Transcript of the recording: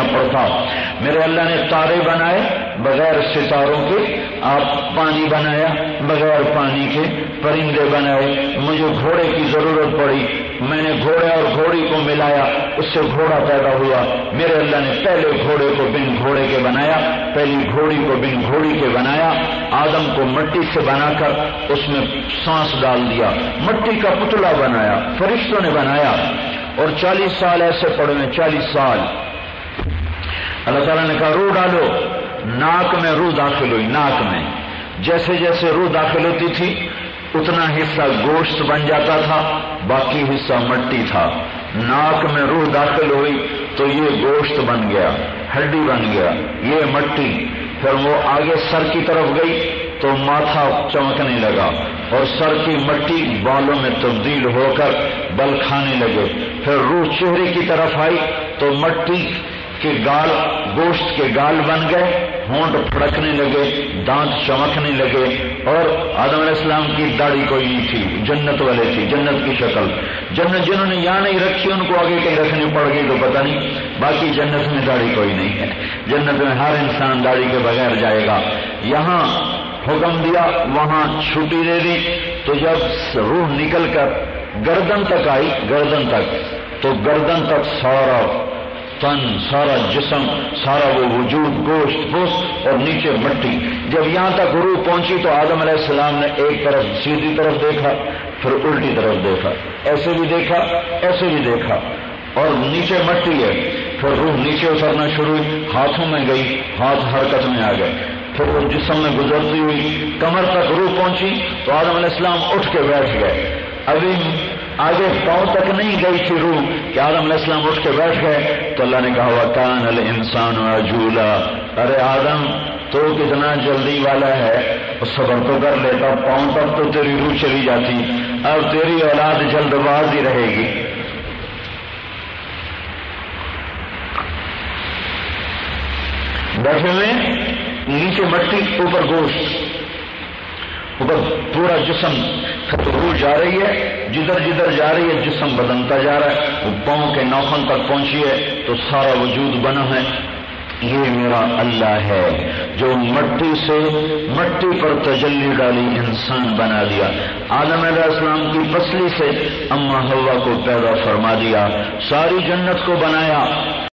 پڑتا. میرے اللہ نے تارے بنائے بغیر ستاروں کے, آپ پانی بنایا بغیر پانی کے, پرندے بنائے, مجھے گھوڑے کی ضرورت پڑی, میں نے گھوڑے اور گھوڑی کو ملایا, اس سے گھوڑا پیدا ہوا. میرے اللہ نے پہلے گھوڑے کو بن گھوڑے کے بنایا, پہلی گھوڑی کو بن گھوڑی کے بنایا. آدم کو مٹی سے بنا کر اس میں سانس ڈال دیا, مٹی کا پتلا بنایا, فرشتوں نے بنایا. اور 40 سال ایسے پڑے ہیں, 40 سال. اللہ تعالیٰ نے کہا روح ڈالو, ناک میں روح داخل ہوئی. ناک میں جیسے جیسے روح داخل ہوتی تھی اتنا حصہ گوشت بن جاتا تھا, باقی حصہ مٹی تھا. ناک میں روح داخل ہوئی تو یہ گوشت بن گیا, ہڈی بن گیا, یہ مٹی. پھر وہ آگے سر کی طرف گئی تو ماتھا چمکنے لگا, اور سر کی مٹی بالوں میں تبدیل ہو کر بل کھانے لگے. پھر روح چہرے کی طرف آئی تو مٹی کے گال گوشت کے گال بن گئے, ہونٹ پھڑکنے لگے, دانت چمکنے لگے. اور آدم علیہ السلام کی داڑھی کوئی نہیں تھی, جنت والے تھی, جنت کی شکل. جنت جنہوں نے یہاں نہیں رکھی ان کو آگے کہیں رکھنی پڑ گئی تو پتہ نہیں. باقی جنت میں داڑھی کوئی نہیں ہے, جنت میں ہر انسان داڑھی کے بغیر جائے گا. یہاں حکم دیا, وہاں چھٹی دے دی. تو جب روح نکل کر گردن تک آئی, گردن تک, تو گردن تک سارا تن, سارا جسم, سارا وہ وجود گوشت پوست اور نیچے مٹی. جب یہاں تک روح پہنچی تو آدم علیہ السلام نے ایک طرف سیدھی طرف دیکھا, پھر الٹی طرف دیکھا, ایسے بھی دیکھا, ایسے بھی دیکھا, اور نیچے مٹی ہے. پھر روح نیچے اترنا شروع ہوئی, ہاتھوں میں گئی, ہاتھ حرکت میں آ گئے. پھر وہ جسم میں گزرتی ہوئی کمر تک روح پہنچی تو آدم علیہ السلام اٹھ کے بیٹھ گئے. ابھی آگے پاؤں تک نہیں گئی تھی روح کہ آدم علیہ السلام اٹھ کے بیٹھ گئے. تو اللہ نے کہا وَكَانَ الْإِنسَانُ عَجُولًا, ارے آدم تو کتنا جلدی والا ہے, صبر تو کر لیتا, پاؤں تک تو تیری روح چلی جاتی, اب تیری اولاد جلد باز ہی رہے گی. بیٹھے ہوئے نیچے مٹی, اوپر گوشت, اوپر پورا جسم. روح جا رہی ہے, جدھر جدھر جا رہی ہے جسم بدلتا جا رہا ہے. وہ پاؤں کے ناخن تک پہنچی ہے تو سارا وجود بنا ہے. یہ میرا اللہ ہے جو مٹی سے مٹی پر تجلی ڈالی انسان بنا دیا. آدم علیہ السلام کی پسلی سے اماں حوا کو پیدا فرما دیا. ساری جنت کو بنایا,